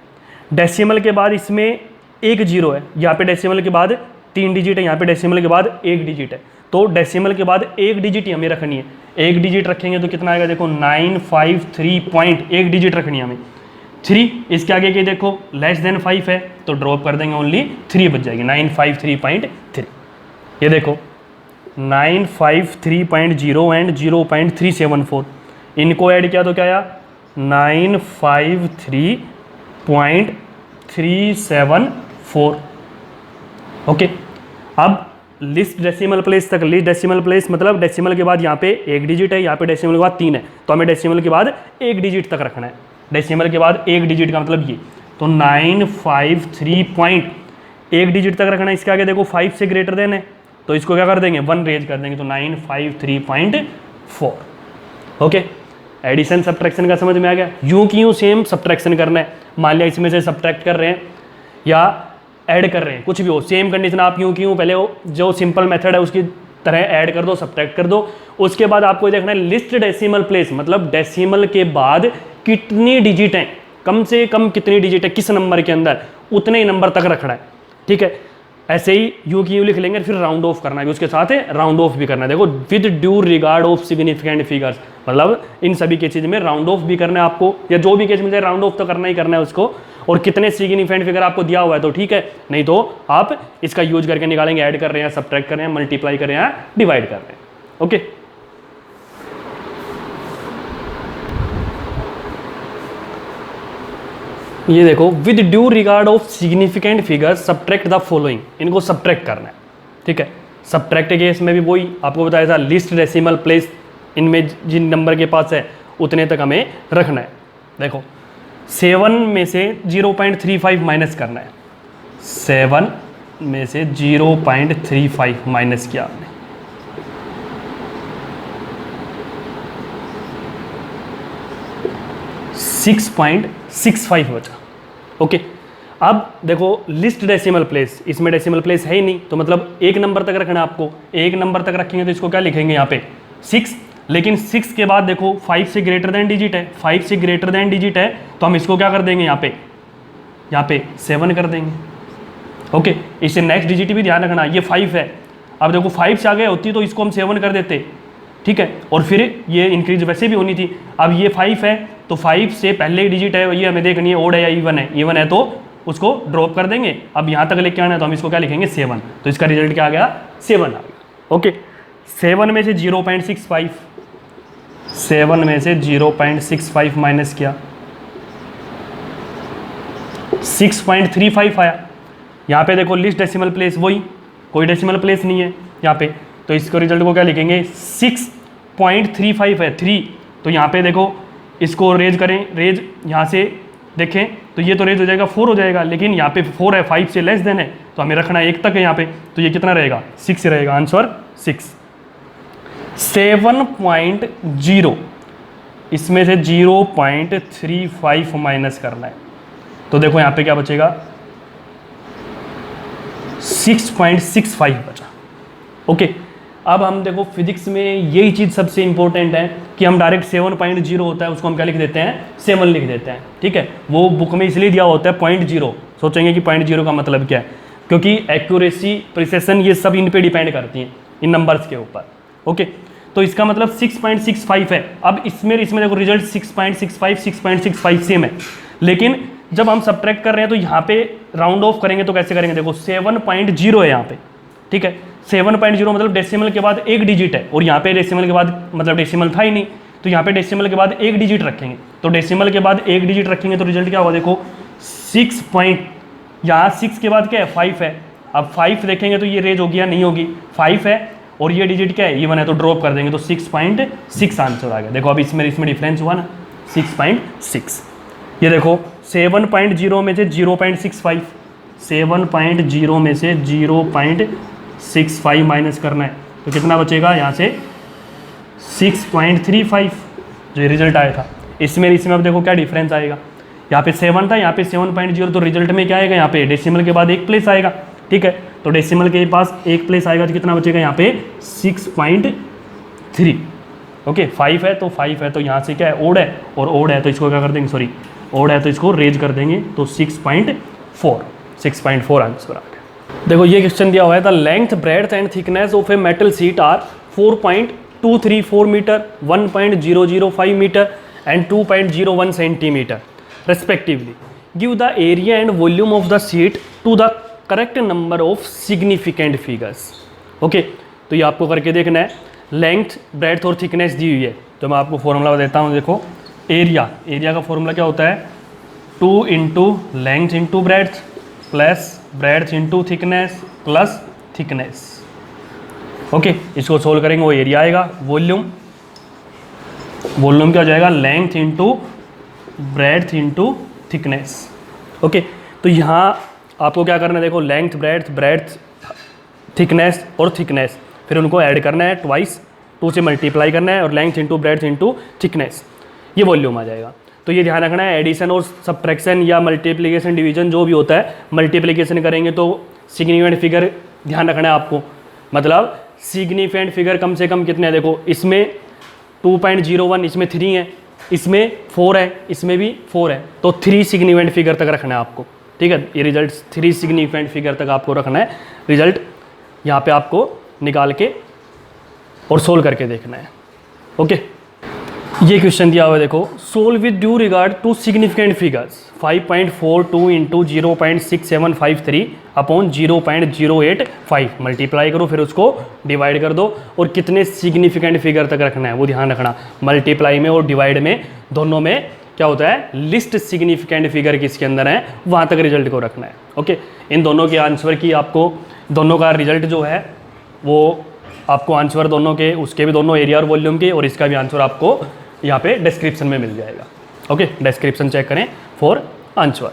डेसिमल के बाद इसमें 1 0 है, यहाँ पे डेसिमल के बाद 3 डिजिट है, यहाँ पे डेसिमल के बाद 1 डिजिट है, तो डेसिमल के बाद 1 डिजिट ही हमें रखनी है। 1 डिजिट रखेंगे तो कितना आएगा, देखो 953 पॉइंट 1 डिजिट रखनी है हमें, 3, इसके आगे की देखो लेस देन 5 है तो ड्रॉप कर देंगे, ओनली 3 बच जाएगी, 953.3। ये देखो 953.0 एंड 0.374 इनको ऐड किया तो क्या आया 953.374। ओके, अब लिस्ट डेसिमल प्लेस तक, लिस्ट डेसिमल प्लेस मतलब डेसिमल के बाद यहाँ पे 1 डिजिट है, यहाँ पे डेसिमल के बाद 3 है, तो हमें डेसिमल के बाद 1 डिजिट तक रखना है। डेसिमल के बाद 1 डिजिट का मतलब ये, तो 953 पॉइंट 1 डिजिट तक रखना है। इसके आगे देखो 5 से ग्रेटर देन है, तो इसको क्या कर देंगे 1 रेज कर देंगे, तो 953.4। ओके, एडिशन सब्ट्रैक्शन का समझ में आ गया। यूं की यूं सेम सब्ट्रैक्शन करना है, मान लिया इसमें से सब्ट्रैक्ट कर रहे हैं या ऐड कर रहे हैं, कुछ भी हो, सेम कंडीशन आप यूं की यूं पहले जो सिंपल मेथड है उसकी तरह ऐड कर दो, सब्ट्रैक्ट कर दो। उसके बाद आपको देखना है लिस्ट डेसिमल प्लेस, मतलब डेसिमल के बाद कितनी डिजिट हैं, कम से कम कितनी डिजिट है किस नंबर के अंदर, उतने ही नंबर तक रखना है। ठीक है, ऐसे ही यू की यू लिख लेंगे, फिर राउंड ऑफ करना है, उसके साथ है राउंड ऑफ भी करना है। देखो with due regard of significant figures, मतलब इन सभी केसेज में राउंड ऑफ भी करना है आपको, या जो भी केस मिल जाए राउंड ऑफ तो करना ही करना है उसको। और कितने सिग्निफिकेंट फिगर आपको दिया हुआ है तो ठीक है, नहीं तो आप इसका यूज करके निकालेंगे, ऐड कर रहे हैं, सब्ट्रैक्ट कर रहे हैं, मल्टीप्लाई कर रहे हैं, डिवाइड कर रहे हैं। ओके, ये देखो with due regard of significant figure subtract the following, इनको सब्ट्रैक्ट करना है। ठीक है, सब्ट्रैक्ट केस में भी वही आपको बताया था, लिस्ट डेसिमल प्लेस, इनमें जिन नंबर के पास है उतने तक हमें रखना है। देखो 7 में से 0.35 माइनस करना है, 7 में से 0.35 माइनस किया आपने, 6.65 बचा। ओके, अब देखो लिस्ट डेसिमल प्लेस, इसमें डेसिमल प्लेस है ही नहीं, तो मतलब एक नंबर तक रखना है आपको, एक नंबर तक रखेंगे तो इसको क्या लिखेंगे यहाँ पे 6, लेकिन 6 के बाद देखो 5 से ग्रेटर देन डिजिट है, 5 से ग्रेटर देन डिजिट है तो हम इसको क्या कर देंगे यहाँ पे 7 कर देंगे। ओके, इससे नेक्स्ट डिजिट भी ध्यान रखना, ये 5 है, अब देखो 5 से आगे होती तो इसको हम 7 कर देते। ठीक है, और फिर ये इंक्रीज वैसे भी होनी थी, अब ये 5 है तो 5 से पहले डिजिट है ये हमें देखनी है ओड है या इवन है, इवन है तो उसको ड्रॉप कर देंगे। अब यहाँ तक लेके आना है तो हम इसको क्या लिखेंगे 7, तो इसका रिजल्ट क्या आ गया 7 आ गया। ओके, 7 में से 0.65, 7 में से 0.65 माइनस किया, 6.35 आया। यहाँ पे देखो लिस्ट डेसिमल प्लेस वही, कोई डेसिमल प्लेस नहीं है यहाँ पे, तो इसको रिजल्ट को क्या लिखेंगे 6.35 है 3, तो यहाँ पे देखो इसको रेज करें, रेज यहाँ से देखें तो ये तो रेज हो जाएगा 4 हो जाएगा, लेकिन यहाँ पे 4 है, 5 से लेस देन है तो हमें रखना है 1 तक है यहाँ पे, तो ये कितना रहेगा 6 रहेगा, आंसर 6। 7.0 इसमें से 0.35 माइनस करना है, तो देखो यहाँ पे क्या बचेगा 6.65 बचा। ओके, अब हम देखो फिजिक्स में यही चीज़ सबसे इंपॉर्टेंट है कि हम डायरेक्ट 7.0 होता है उसको हम क्या लिख देते हैं 7 लिख देते हैं। ठीक है, वो बुक में इसलिए दिया होता है 0.0, सोचेंगे कि 0.0 का मतलब क्या है, क्योंकि एक्यूरेसी प्रिसिशन ये सब इन पे डिपेंड करती हैं, इन नंबर्स के ऊपर। ओके, तो इसका मतलब 6.65 है। अब इसमें देखो रिजल्ट 6.65 सेम है, लेकिन जब हम सब्ट्रैक्ट कर रहे हैं तो यहाँ पे राउंड ऑफ करेंगे तो कैसे करेंगे, देखो 7.0 है यहाँ पे। ठीक है, 7.0 मतलब डेसिमल के बाद एक डिजिट है, और यहाँ पे डेसिमल के बाद मतलब डेसिमल था ही नहीं, तो यहाँ पे डेसिमल के बाद एक डिजिट रखेंगे, तो डेसिमल के बाद एक डिजिट रखेंगे तो रिजल्ट क्या होगा, देखो 6 पॉइंट, यहाँ 6 के बाद क्या है 5 है, अब 5 देखेंगे तो ये रेज होगी या नहीं होगी, 5 है और ये डिजिट क्या है इवन है, तो ड्रॉप कर देंगे तो 6.6 आंसर आ गया। देखो अब इसमें डिफरेंस हुआ ना 6.6। ये देखो 7.0 में से 0.65, 7.0 में से 0.65 माइनस करना है तो कितना बचेगा यहाँ से 6.35, जो ये रिजल्ट आया था। इसमें अब देखो क्या डिफरेंस आएगा, यहाँ पे 7 था, यहाँ पे 7.0, तो रिजल्ट में क्या आएगा, यहाँ पे डेसिमल के बाद एक प्लेस आएगा। ठीक है, तो डेसिमल के पास एक प्लेस आएगा तो कितना बचेगा यहाँ पे 6.3। ओके, 5 है तो 5 है तो यहाँ से क्या है ओड है, और ओड है तो इसको क्या कर देंगे, सॉरी ओड है तो इसको रेज कर देंगे तो 6.4 आंसर आ गया। देखो ये क्वेश्चन दिया हुआ है, the length breadth and thickness of a metal sheet are 4.234 metre, 1.005 metre and 2.01 centimetre respectively. Give the area and volume of the sheet to the correct number of significant figures. Okay, तो ये आपको करके देखना है, length breadth और thickness दी हुई है, तो मैं आपको फॉर्मूला देता हूँ। देखो एरिया का फॉर्मूला क्या होता है, 2 into length into breadth plus breadth into thickness plus thickness. Okay, इसको सोल्व करेंगे वो एरिया आएगा। वॉल्यूम क्या हो जाएगा, length into breadth into thickness. Okay, तो यहाँ आपको क्या करना है, देखो लेंथ ब्रेड्थ थिकनेस और थिकनेस, फिर उनको ऐड करना है ट्वाइस, 2 से मल्टीप्लाई करना है और length into breadth into thickness. ये वॉल्यूम आ जाएगा। तो ये ध्यान रखना है, एडिशन और सब्ट्रैक्शन या मल्टीप्लिकेशन डिवीजन जो भी होता है, मल्टीप्लिकेशन करेंगे तो सिग्निफिकेंट फिगर ध्यान रखना है आपको, मतलब सिग्निफिकेंट फिगर कम से कम कितने हैं, देखो इसमें 2.01, इसमें 3 है, इसमें 4 है, इसमें भी 4 है, तो 3 सिग्निफिकेंट फिगर तक रखना है आपको, ठीक है। ये रिजल्ट 3 सिग्निफिकेंट फिगर तक आपको रखना है, रिजल्ट यहाँ पे आपको निकाल के और सोल्व करके देखना है। ओके, ये क्वेश्चन दिया हुआ है, देखो solve with due regard to significant figures 5.42 into 0.6753 upon 0.085, multiply करो फिर उसको डिवाइड कर दो, और कितने सिग्निफिकेंट फिगर तक रखना है वो ध्यान रखना, मल्टीप्लाई में और डिवाइड में दोनों में क्या होता है, लिस्ट सिग्निफिकेंट फिगर किसके अंदर है वहाँ तक रिजल्ट को रखना है। ओके, इन दोनों के आंसर की आपको, दोनों का रिजल्ट जो है वो आपको आंसर दोनों के, उसके भी दोनों एरिया और वॉल्यूम के, और इसका भी आंसर आपको यहाँ पे डिस्क्रिप्शन में मिल जाएगा। ओके, डिस्क्रिप्शन चेक करें फॉर आंसर।